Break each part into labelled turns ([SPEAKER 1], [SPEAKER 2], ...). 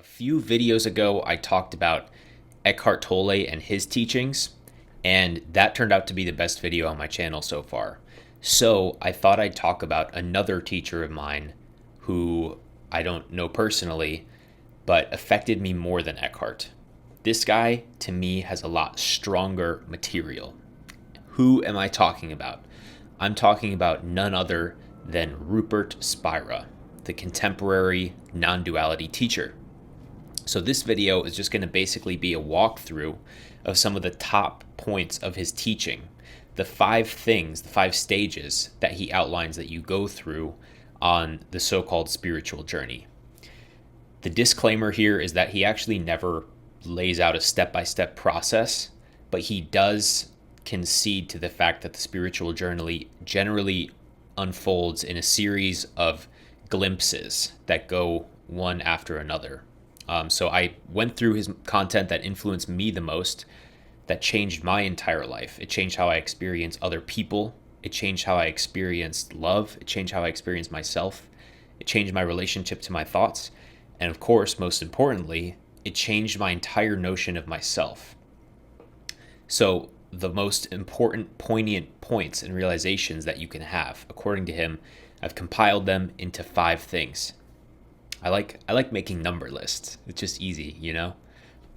[SPEAKER 1] A few videos ago, I talked about Eckhart Tolle and his teachings, and that turned out to be the best video on my channel so far. So I thought I'd talk about another teacher of mine who I don't know personally, but affected me more than Eckhart. This guy, to me, has a lot stronger material. Who am I talking about? I'm talking about none other than Rupert Spira, the contemporary non duality teacher. So this video is just going to basically be a walkthrough of some of the top points of his teaching, the five things, the five stages that he outlines that you go through on the so-called spiritual journey. The disclaimer here is that he actually never lays out a step-by-step process, but he does concede to the fact that the spiritual journey generally unfolds in a series of glimpses that go one after another. So I went through his content that influenced me the most, that changed my entire life. It changed how I experience other people. It changed how I experienced love. It changed how I experienced myself. It changed my relationship to my thoughts. And of course, most importantly, it changed my entire notion of myself. So the most important, poignant points and realizations that you can have, according to him, I've compiled them into five things. I like making number lists. It's just easy, you know?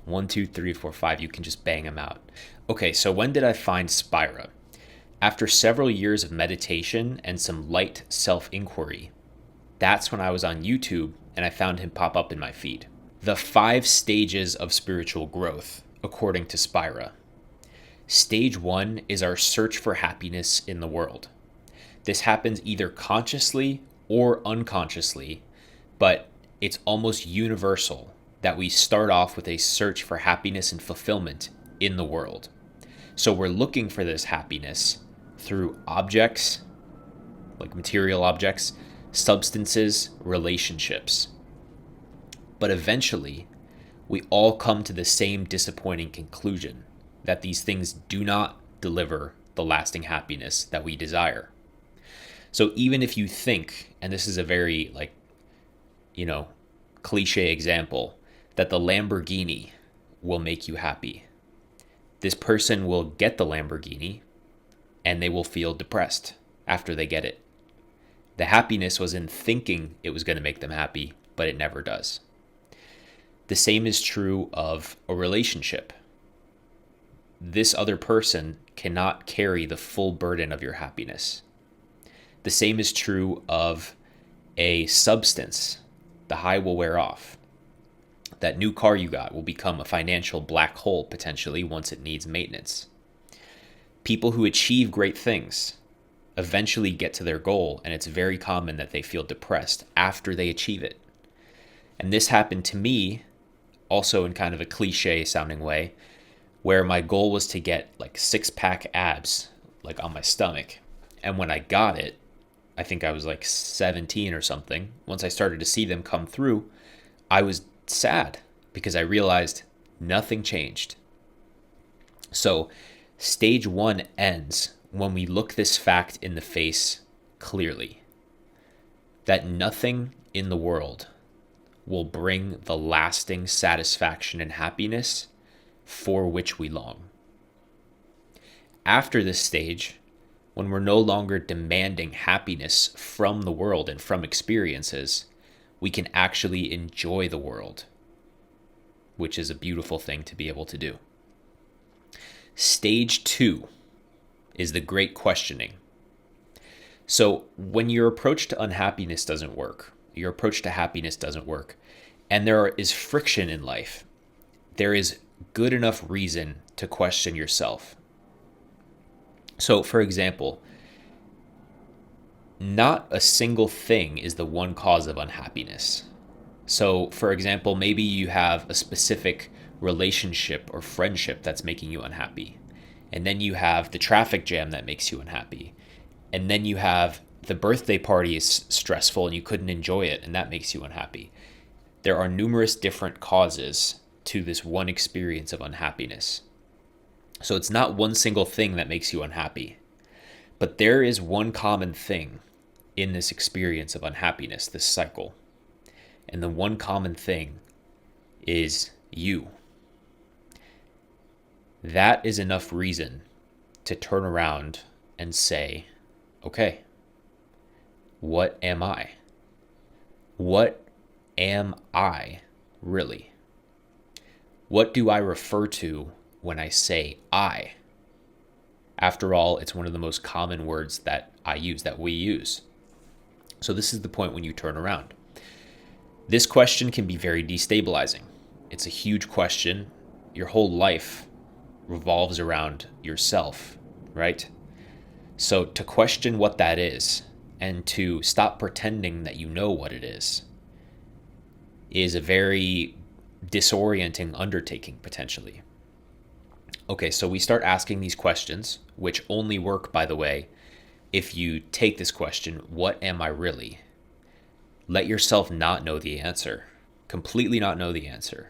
[SPEAKER 1] 1, 2, 3, 4, 5. You can just bang them out. Okay, so when did I find Spira? After several years of meditation and some light self-inquiry. That's when I was on YouTube and I found him pop up in my feed. The 5 stages of spiritual growth, according to Spira. Stage 1 is our search for happiness in the world. This happens either consciously or unconsciously, but it's almost universal that we start off with a search for happiness and fulfillment in the world. So we're looking for this happiness through objects, like material objects, substances, relationships. But eventually, we all come to the same disappointing conclusion that these things do not deliver the lasting happiness that we desire. So even if you think, and this is a very cliche example, that the Lamborghini will make you happy. This person will get the Lamborghini and they will feel depressed after they get it. The happiness was in thinking it was going to make them happy, but it never does. The same is true of a relationship. This other person cannot carry the full burden of your happiness. The same is true of a substance. The high will wear off. That new car you got will become a financial black hole potentially once it needs maintenance. People who achieve great things eventually get to their goal, and it's very common that they feel depressed after they achieve it. And this happened to me also in kind of a cliche sounding way, where my goal was to get like 6-pack abs like on my stomach. And when I got it, I think I was like 17 or something. Once I started to see them come through, I was sad because I realized nothing changed. So stage 1 ends when we look this fact in the face clearly, that nothing in the world will bring the lasting satisfaction and happiness for which we long. After this stage, when we're no longer demanding happiness from the world and from experiences, we can actually enjoy the world, which is a beautiful thing to be able to do. Stage 2 is the great questioning. So when your approach to unhappiness doesn't work, your approach to happiness doesn't work, and there is friction in life, there is good enough reason to question yourself. So, for example, not a single thing is the one cause of unhappiness. So, for example, maybe you have a specific relationship or friendship that's making you unhappy. And then you have the traffic jam that makes you unhappy. And then you have the birthday party is stressful and you couldn't enjoy it, and that makes you unhappy. There are numerous different causes to this one experience of unhappiness. So it's not one single thing that makes you unhappy, but there is one common thing in this experience of unhappiness, this cycle. And the one common thing is you. That is enough reason to turn around and say, okay, what am I? What am I really? What do I refer to when I say I? After all, it's one of the most common words that I use, that we use. So this is the point when you turn around. This question can be very destabilizing. It's a huge question. Your whole life revolves around yourself, right? So to question what that is and to stop pretending that you know what it is a very disorienting undertaking potentially. Okay, so we start asking these questions, which only work, by the way, if you take this question, what am I really? Let yourself not know the answer, completely not know the answer,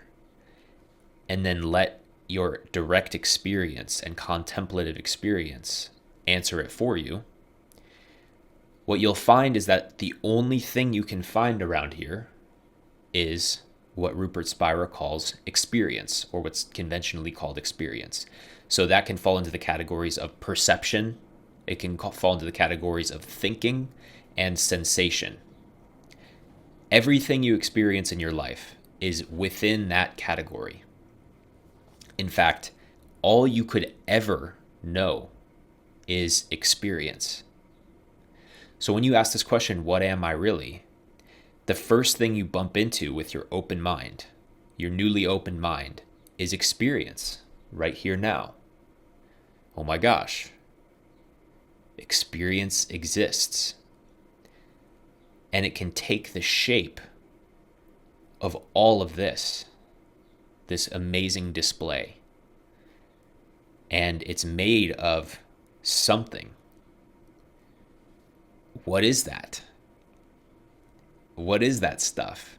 [SPEAKER 1] and then let your direct experience and contemplative experience answer it for you. What you'll find is that the only thing you can find around here is what Rupert Spira calls experience, or what's conventionally called experience. So that can fall into the categories of perception, it can fall into the categories of thinking and sensation. Everything you experience in your life is within that category. In fact, all you could ever know is experience. So when you ask this question, what am I really? The first thing you bump into with your open mind, your newly open mind, is experience right here now. Oh my gosh. Experience exists. And it can take the shape of all of this amazing display. And it's made of something. What is that? What is that stuff?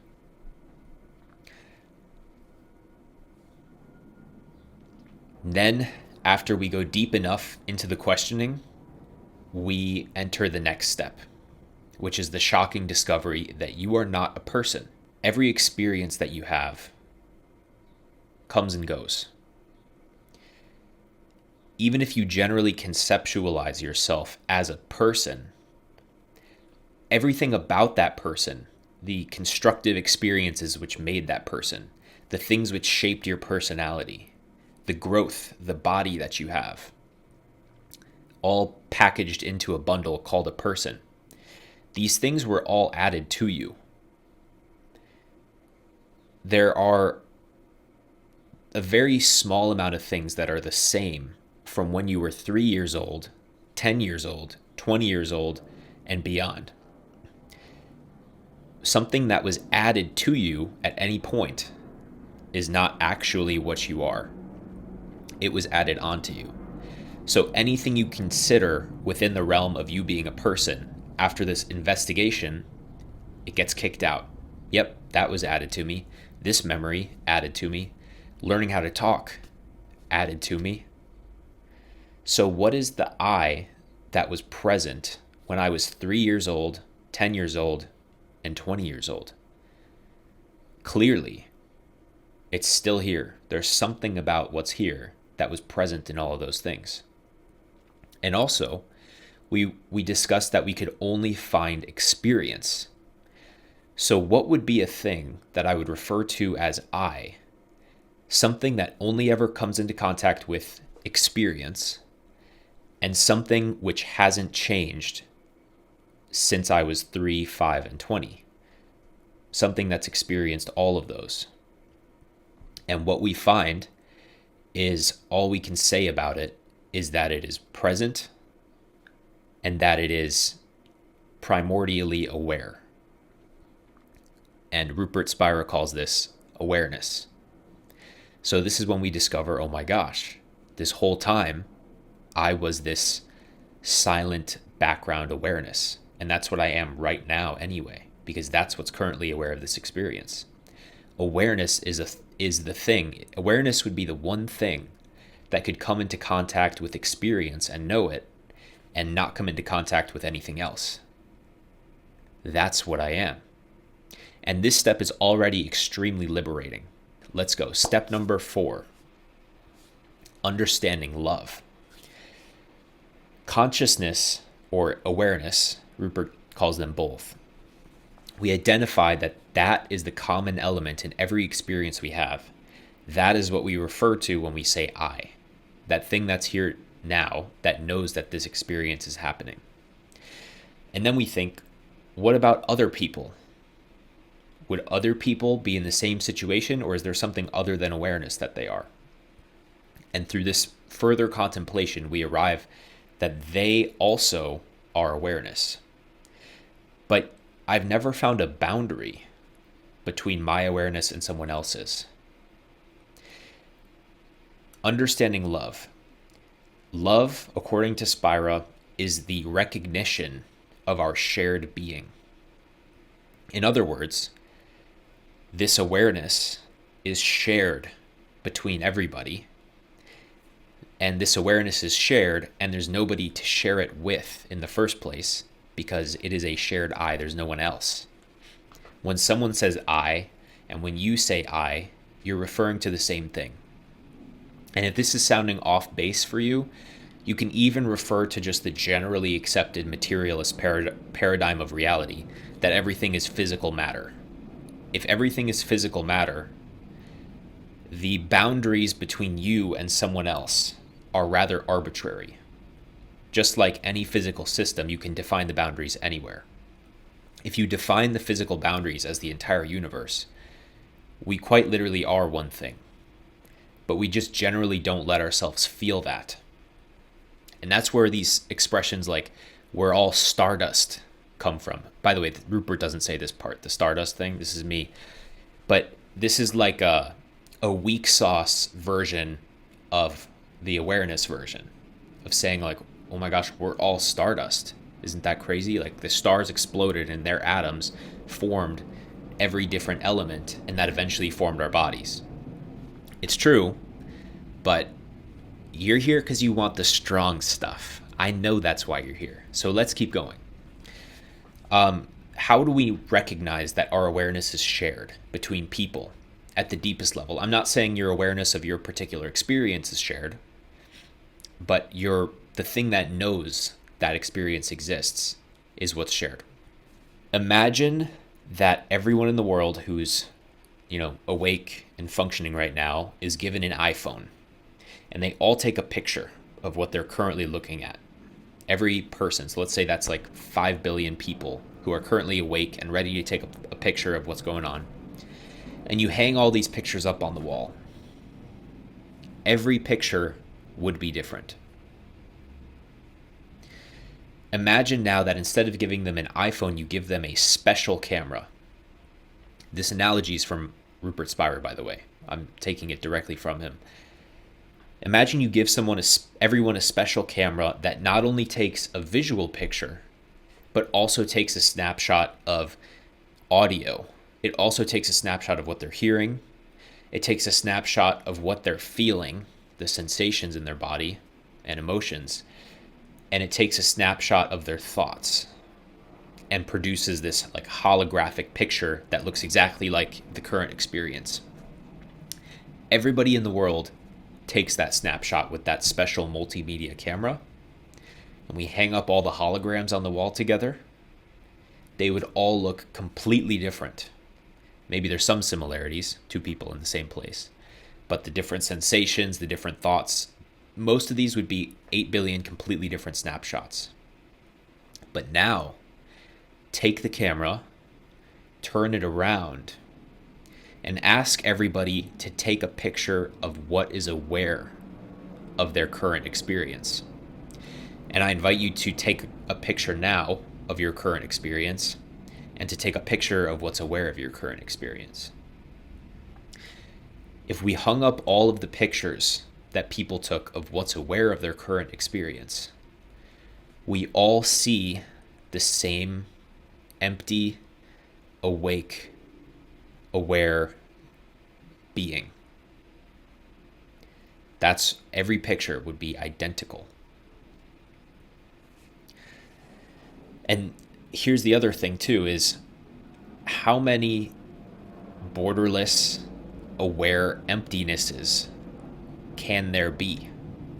[SPEAKER 1] Then, after we go deep enough into the questioning, we enter the next step, which is the shocking discovery that you are not a person. Every experience that you have comes and goes. Even if you generally conceptualize yourself as a person, everything about that person, the constructive experiences which made that person, the things which shaped your personality, the growth, the body that you have, all packaged into a bundle called a person. These things were all added to you. There are a very small amount of things that are the same from when you were 3 years old, 10 years old, 20 years old, and beyond. Something that was added to you at any point is not actually what you are. It was added onto you. So anything you consider within the realm of you being a person, after this investigation, it gets kicked out. Yep, that was added to me. This memory added to me. Learning how to talk added to me. So what is the I that was present when I was 3 years old, 10 years old, and 20 years old? Clearly, it's still here. There's something about what's here that was present in all of those things. And also, we discussed that we could only find experience. So what would be a thing that I would refer to as I? Something that only ever comes into contact with experience, and something which hasn't changed since I was 3, 5, and 20. Something that's experienced all of those. And what we find is all we can say about it is that it is present and that it is primordially aware. And Rupert Spira calls this awareness. So this is when we discover, oh my gosh, this whole time I was this silent background awareness. And that's what I am right now anyway, because that's what's currently aware of this experience. Awareness is the thing. Awareness would be the one thing that could come into contact with experience and know it, and not come into contact with anything else. That's what I am. And this step is already extremely liberating. Let's go. Step number 4, understanding love. Consciousness or awareness, Rupert calls them both. We identify that that is the common element in every experience we have. That is what we refer to when we say I. That thing that's here now that knows that this experience is happening. And then we think, what about other people? Would other people be in the same situation, or is there something other than awareness that they are? And through this further contemplation, we arrive that they also are awareness. But I've never found a boundary between my awareness and someone else's. Understanding love. Love, according to Spira, is the recognition of our shared being. In other words, this awareness is shared between everybody, and this awareness is shared, and there's nobody to share it with in the first place because it is a shared I. There's no one else. When someone says I, and when you say I, you're referring to the same thing. And if this is sounding off base for you, you can even refer to just the generally accepted materialist paradigm of reality, that everything is physical matter. If everything is physical matter, the boundaries between you and someone else are rather arbitrary. Just like any physical system, you can define the boundaries anywhere. If you define the physical boundaries as the entire universe, we quite literally are one thing. But we just generally don't let ourselves feel that. And that's where these expressions like, we're all stardust, come from. By the way, Rupert doesn't say this part, the stardust thing, this is me. But this is like a weak sauce version of the awareness version of saying like, oh my gosh, we're all stardust. Isn't that crazy? Like the stars exploded and their atoms formed every different element, and that eventually formed our bodies. It's true, but you're here because you want the strong stuff. I know that's why you're here. So let's keep going. How do we recognize that our awareness is shared between people at the deepest level? I'm not saying your awareness of your particular experience is shared, but the thing that knows that experience exists is what's shared. Imagine that everyone in the world who's, awake and functioning right now is given an iPhone, and they all take a picture of what they're currently looking at. Every person, so let's say that's like 5 billion people who are currently awake and ready to take a picture of what's going on. And you hang all these pictures up on the wall. Every picture would be different. Imagine now that instead of giving them an iPhone, you give them a special camera. This analogy is from Rupert Spira, by the way. I'm taking it directly from him. Imagine you give everyone a special camera that not only takes a visual picture, but also takes a snapshot of audio. It also takes a snapshot of what they're hearing. It takes a snapshot of what they're feeling, the sensations in their body and emotions. And it takes a snapshot of their thoughts and produces this like holographic picture that looks exactly like the current experience. Everybody in the world takes that snapshot with that special multimedia camera, and we hang up all the holograms on the wall together. They would all look completely different. Maybe there's some similarities, two people in the same place, but the different sensations, the different thoughts, most of these would be 8 billion completely different snapshots. But now, take the camera, turn it around, and ask everybody to take a picture of what is aware of their current experience. And I invite you to take a picture now of your current experience and to take a picture of what's aware of your current experience. If we hung up all of the pictures that people took of what's aware of their current experience, we all see the same empty, awake, aware being. That's every picture would be identical. And here's the other thing too, is how many borderless aware emptinesses can there be?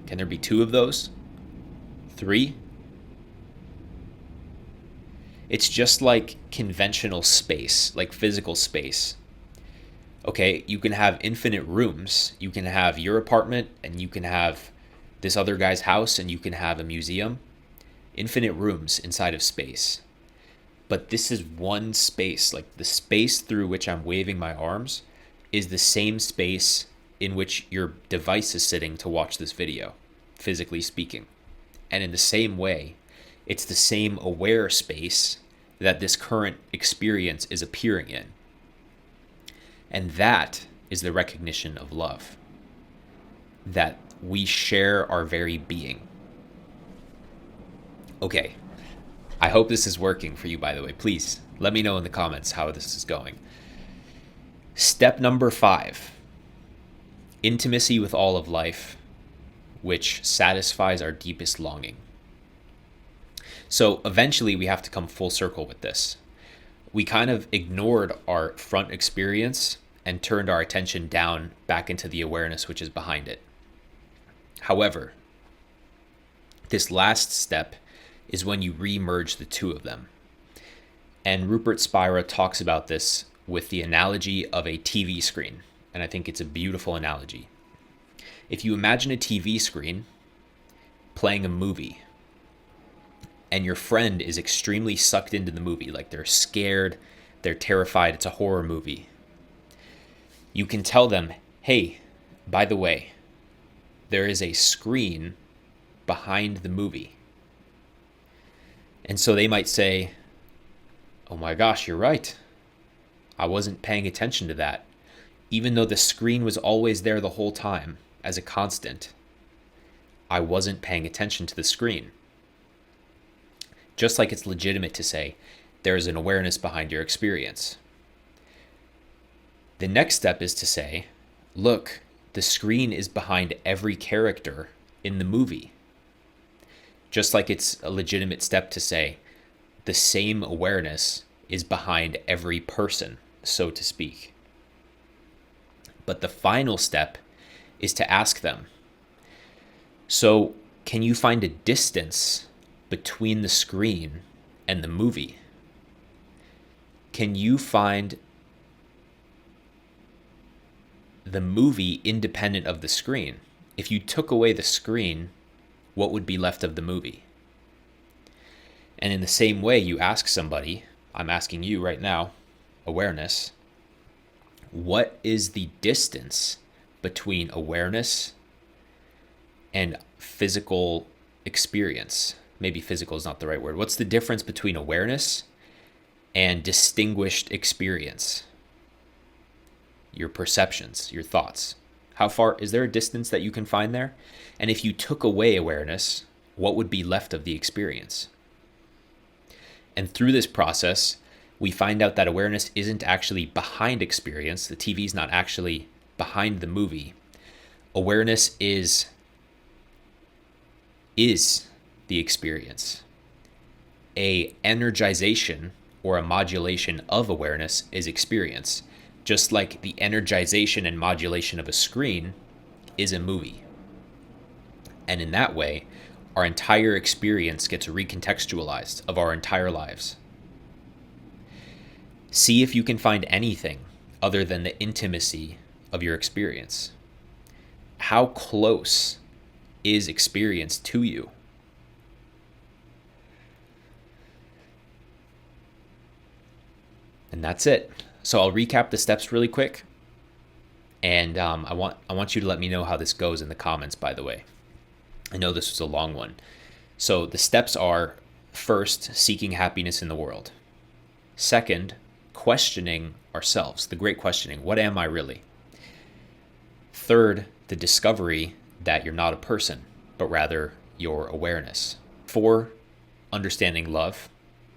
[SPEAKER 1] Can there be two of those? Three? It's just like conventional space, like physical space. Okay, you can have infinite rooms. You can have your apartment, and you can have this other guy's house, and you can have a museum. Infinite rooms inside of space. But this is one space. Like the space through which I'm waving my arms is the same space in which your device is sitting to watch this video, physically speaking. And in the same way, it's the same aware space that this current experience is appearing in. And that is the recognition of love, that we share our very being. Okay, I hope this is working for you, by the way. Please let me know in the comments how this is going. Step number 5, intimacy with all of life, which satisfies our deepest longing. So eventually we have to come full circle with this. We kind of ignored our front experience and turned our attention down back into the awareness which is behind it. However, this last step is when you re-merge the two of them. And Rupert Spira talks about this with the analogy of a TV screen. And I think it's a beautiful analogy. If you imagine a TV screen playing a movie, and your friend is extremely sucked into the movie, like they're scared, they're terrified, it's a horror movie, you can tell them, hey, by the way, there is a screen behind the movie. And so they might say, oh my gosh, you're right. I wasn't paying attention to that. Even though the screen was always there the whole time as a constant, I wasn't paying attention to the screen. Just like it's legitimate to say, there is an awareness behind your experience. The next step is to say, look, the screen is behind every character in the movie. Just like it's a legitimate step to say, the same awareness is behind every person, so to speak. But the final step is to ask them, so can you find a distance between the screen and the movie? Can you find the movie independent of the screen? If you took away the screen, what would be left of the movie? And in the same way, you ask somebody, I'm asking you right now, awareness, what is the distance between awareness and physical experience? Maybe physical is not the right word. What's the difference between awareness and distinguished experience? Your perceptions, your thoughts. How far, is there a distance that you can find there? And if you took away awareness, what would be left of the experience? And through this process, we find out that awareness isn't actually behind experience. The TV is not actually behind the movie. Awareness is the experience. A energization or a modulation of awareness is experience, just like the energization and modulation of a screen is a movie. And in that way, our entire experience gets recontextualized of our entire lives. See if you can find anything other than the intimacy of your experience. How close is experience to you? And that's it. So I'll recap the steps really quick. And I want you to let me know how this goes in the comments, by the way. I know this was a long one. So the steps are, first, seeking happiness in the world. Second, questioning ourselves, the great questioning. What am I really? Third, the discovery that you're not a person, but rather your awareness. 4, understanding love,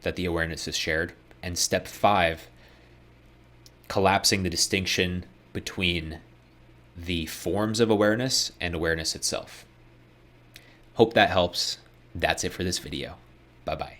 [SPEAKER 1] that the awareness is shared. And step 5, collapsing the distinction between the forms of awareness and awareness itself. Hope that helps. That's it for this video. Bye-bye.